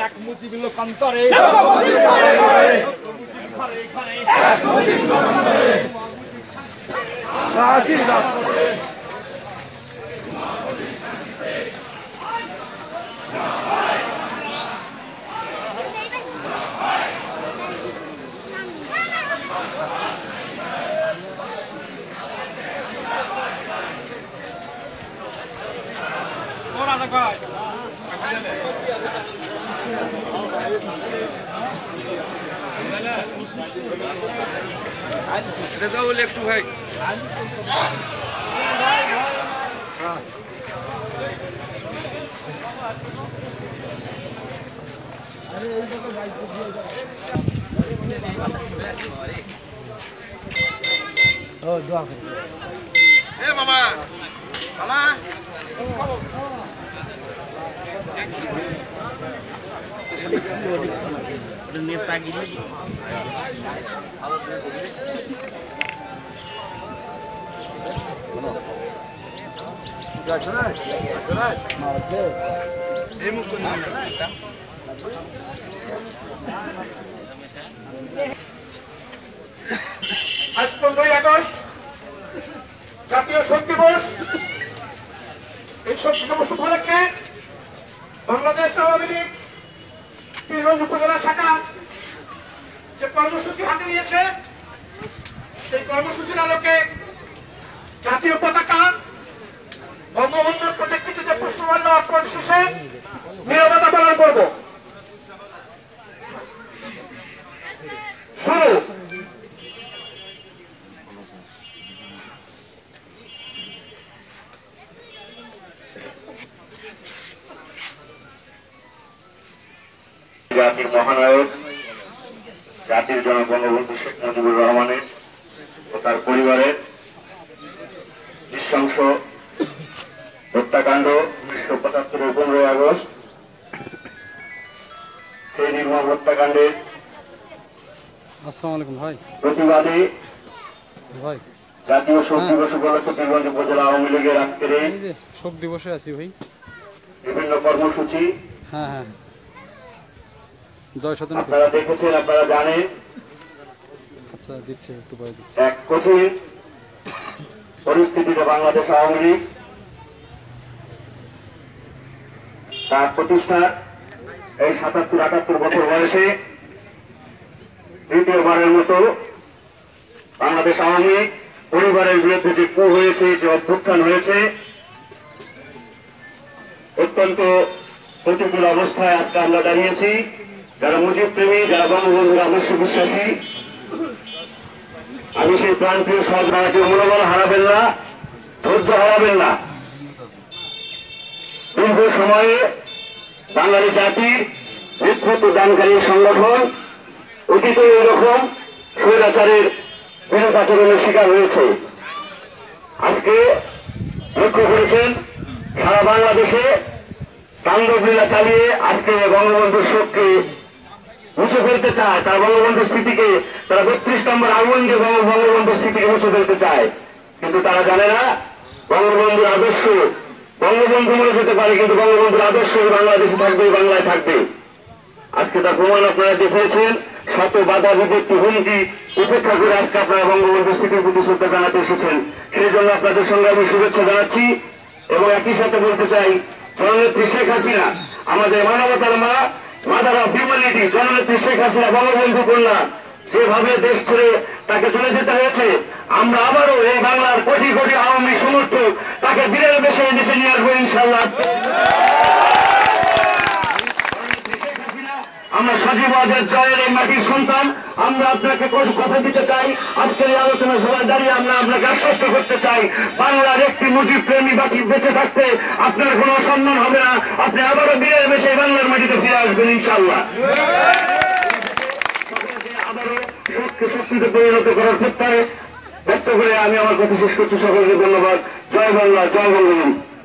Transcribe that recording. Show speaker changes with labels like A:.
A: এক মুজিবুল কান্তরে
B: রেজাউল একটু ভাই মামা মামা নেতা গিয়ে
C: আজ 15ই আগস্ট জাতীয় শোক দিবস। এই শোক দিবস উপলক্ষে বাংলাদেশ আওয়ামী লীগ পীরগঞ্জ উপজেলা শাখা যে কর্মসূচি হাতে নিয়েছে, সেই কর্মসূচির আলোকে জাতীয় পতাকা বঙ্গবন্ধুর প্রতিকৃতিতে পুষ্পমাল্য অর্পণ শেষে নীরবতা পালন করব। শুরু।
D: জাতির মহানায়ক জাতির জনক বঙ্গবন্ধু শেখ মুজিবুর রহমানের ও তার পরিবারের নৃশংস হত্যাকাণ্ড 1975-এর 15ই আগস্ট, সেই নির্মম হত্যাকাণ্ডের প্রতিবাদে জাতীয় শোক দিবস উপলক্ষে পীরগঞ্জ উপজেলা আওয়ামী লীগের আজকের এই
E: শোক দিবসে আছি ভাই।
D: বিভিন্ন কর্মসূচি
E: আপনারা
D: দেখেছেন, আপনারা জানেন।
E: আচ্ছা দিচ্ছে একটু পরে দিচ্ছে।
D: এক কঠিন পরিস্থিতিতে বাংলাদেশ আওয়ামী লীগ তার প্রতিষ্ঠার এই 77-78 বছর বয়সে দ্বিতীয়বারের মতো বাংলাদেশ আওয়ামী লীগ পরিবারের বিরুদ্ধে যে কূ হয়েছে, যে অভ্যুত্থান হয়েছে, অত্যন্ত প্রতিকূল অবস্থায় আজকে আমরা দাঁড়িয়েছি। যারা মুজিব প্রেমী, যারা বঙ্গবন্ধুর আদর্শ বিশ্বাসী, আমি সেই প্রাণপ্রিয় সরকারকে মনোবল হারাবেন না, ধৈর্য হারাবেন না। দীর্ঘ সময়ে বাঙালি জাতির নেতৃত্ব দানকারী সংগঠন অতীতে এরকম স্বৈরাচারের বিরূপ আচরণের শিকার হয়েছে। আজকে লক্ষ্য করেছেন সারা বাংলাদেশে তাণ্ডব লীলা চালিয়ে আজকে বঙ্গবন্ধুর শোককে মুছে ফেলতে চায়, তারা বঙ্গবন্ধুর স্মৃতিকে, তারা 32 নম্বর আগুন দিয়ে বঙ্গবন্ধুর স্মৃতিকে মুছে ফেলতে চায়। কিন্তু তারা জানে না বঙ্গবন্ধুর আদর্শ, বঙ্গবন্ধু মরে যেতে পারে কিন্তু বঙ্গবন্ধুর আদর্শ বাংলাদেশে থাকবে, বাংলায় থাকবে। আজকে তার প্রমাণ আপনারা দেখেছেন। শত বাধা বিপত্তি হুমকি উপেক্ষা করে আজকে আপনারা বঙ্গবন্ধুর স্মৃতির প্রতি শ্রদ্ধা জানাতে এসেছেন। সেই জন্য আপনাদের সঙ্গে আমি শুভেচ্ছা জানাচ্ছি এবং একই সাথে বলতে চাই, জননেত্রী শেখ হাসিনা আমাদের মানবতার মা, মাদার অফ হিউম্যানিটি, জননেত্রী শেখ হাসিনা বঙ্গবন্ধু কন্যা, যেভাবে দেশ ছেড়ে তাকে চলে যেতে হয়েছে, আমরা আবারও এই বাংলার কোটি কোটি আওয়ামী সমর্থক তাকে বীরের বেশে দেশে নিয়ে আসবো ইনশাল্লাহ। আমরা সজীবাদের জয়ের এই মাটির সন্তান, আমরা আপনাকে কথা দিতে চাই। আজকের এই আলোচনা সভায় দাঁড়িয়ে আমরা আপনাকে আশ্বস্ত করতে চাই, বাংলার একটি মুজিব প্রেমী বেঁচে থাকতে আপনার কোনো অসম্মান হবে না। আপনি আবারও বীরের বেশে বাংলার মাটিতে ফিরে আসবেন ইনশাল্লাহ। আবারও শোককে শক্তিতে পরিণত করার প্রত্যয় ব্যক্ত করে আমি আমার কথা শেষ করছি। সকলকে ধন্যবাদ। জয় বাংলা, জয় বঙ্গবন্ধু।